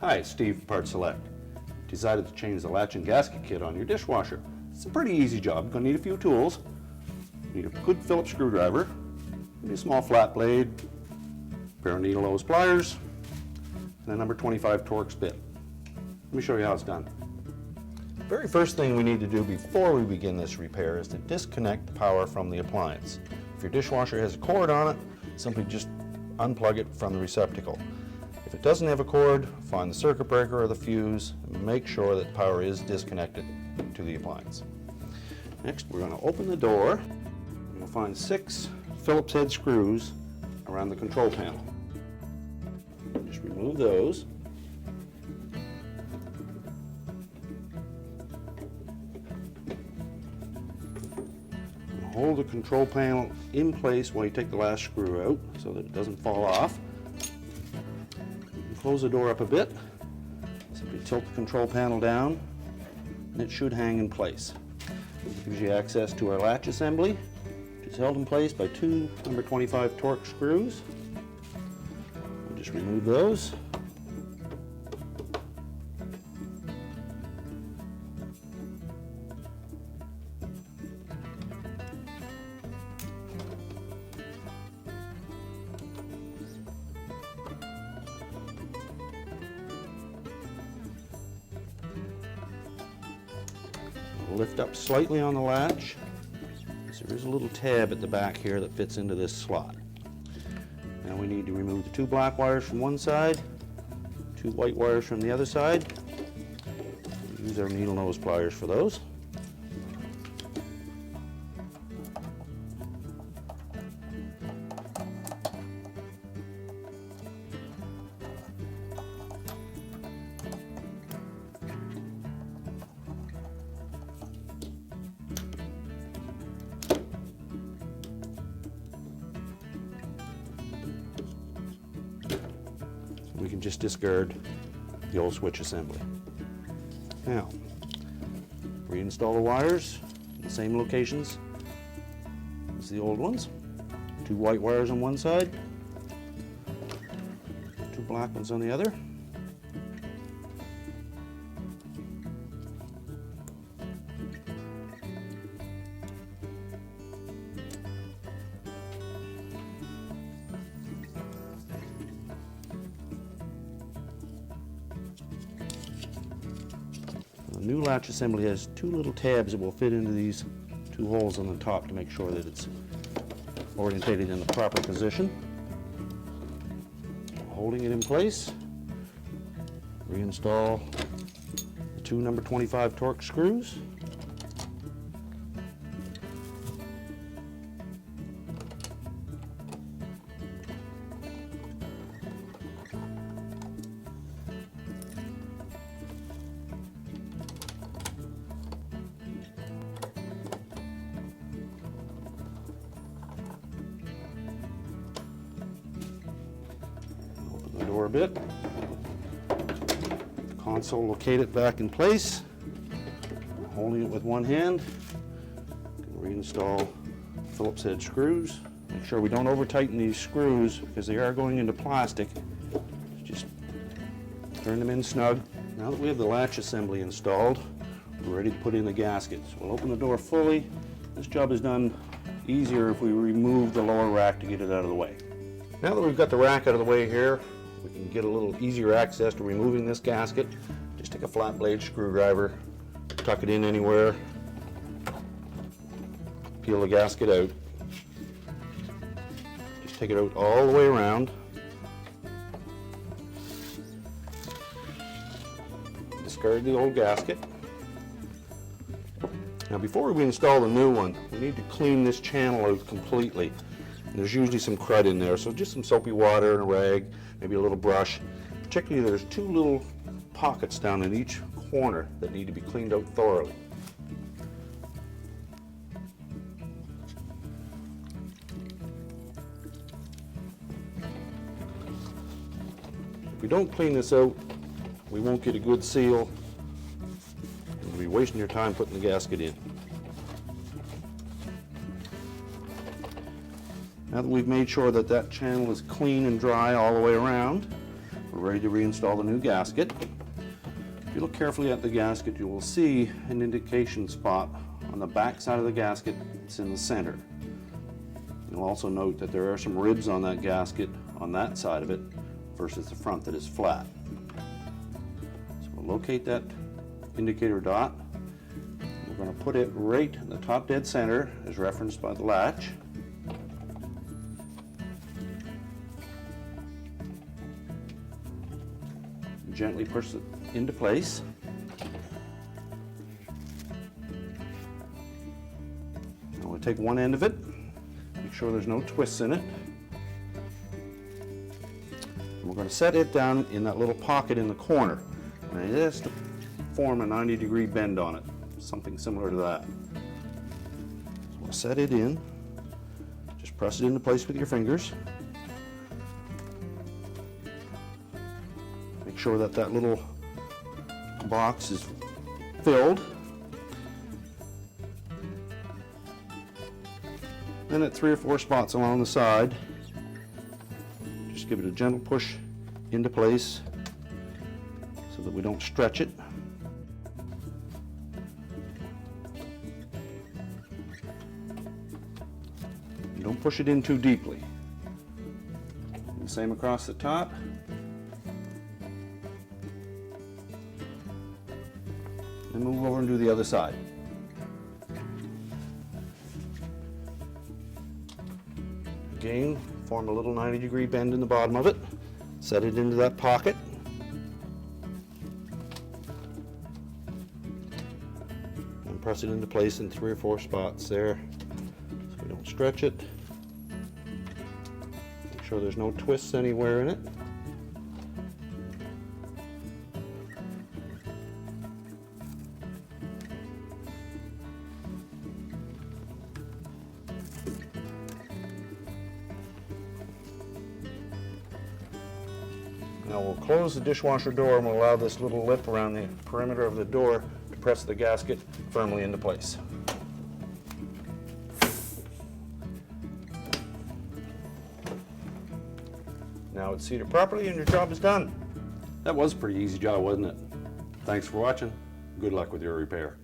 Hi, it's Steve from PartSelect. Decided to change the latch and gasket kit on your dishwasher. It's a pretty easy job. You're going to need a few tools. You need a good Phillips screwdriver, maybe a small flat blade, a pair of needle nose pliers, and a number 25 Torx bit. Let me show you how it's done. The very first thing we need to do before we begin this repair is to disconnect the power from the appliance. If your dishwasher has a cord on it, simply just unplug it from the receptacle. If it doesn't have a cord, find the circuit breaker or the fuse and make sure that power is disconnected to the appliance. Next, we're going to open the door. You'll find 6 Phillips head screws around the control panel. Just remove those. Hold the control panel in place while you take the last screw out so that it doesn't fall off. Close the door up a bit. Simply tilt the control panel down and it should hang in place. It gives you access to our latch assembly, which is held in place by 2 number 25 Torx screws. We'll just remove those. Lift up slightly on the latch. So there is a little tab at the back here that fits into this slot. Now we need to remove the 2 black wires from one side, 2 white wires from the other side. We'll use our needle nose pliers for those. We can just discard the old switch assembly. Now, reinstall the wires in the same locations as the old ones. 2 white wires on one side, 2 black ones on the other. The new latch assembly has 2 little tabs that will fit into these 2 holes on the top to make sure that it's orientated in the proper position. Holding it in place, reinstall the 2 number 25 Torx screws. Door a bit. Console, locate it back in place. Holding it with one hand. Reinstall Phillips head screws. Make sure we don't over tighten these screws because they are going into plastic. Just turn them in snug. Now that we have the latch assembly installed, we're ready to put in the gaskets. We'll open the door fully. This job is done easier if we remove the lower rack to get it out of the way. Now that we've got the rack out of the way here, we can get a little easier access to removing this gasket. Just take a flat blade screwdriver, tuck it in anywhere, peel the gasket out. Just take it out all the way around. Discard the old gasket. Now before we install the new one, we need to clean this channel out completely. There's usually some crud in there, so just some soapy water and a rag, maybe a little brush. Particularly there's 2 little pockets down in each corner that need to be cleaned out thoroughly. If we don't clean this out, we won't get a good seal. You'll be wasting your time putting the gasket in. Now that we've made sure that that channel is clean and dry all the way around, We're ready to reinstall the new gasket. If you look carefully at the gasket, you will see an indication spot on the back side of the gasket. It's in the center. You'll also note that there are some ribs on that gasket on that side of it versus the front that is flat. So we'll locate that indicator dot. We're going to put it right in the top dead center as referenced by the latch. Gently push it into place. Now we'll take one end of it, make sure there's no twists in it. And we're going to set it down in that little pocket in the corner. And it has to form a 90-degree bend on it, something similar to that. So we'll set it in. Just press it into place with your fingers. Make sure that that little box is filled. Then at 3 or 4 spots along the side, just give it a gentle push into place so that we don't stretch it. And don't push it in too deeply. And the same across the top. And move over and do the other side. Again, form a little 90-degree bend in the bottom of it. Set it into that pocket. And press it into place in 3 or 4 spots there so we don't stretch it. Make sure there's no twists anywhere in it. Now we'll close the dishwasher door and we'll allow this little lip around the perimeter of the door to press the gasket firmly into place. Now it's seated properly and your job is done. That was a pretty easy job, wasn't it? Thanks for watching. Good luck with your repair.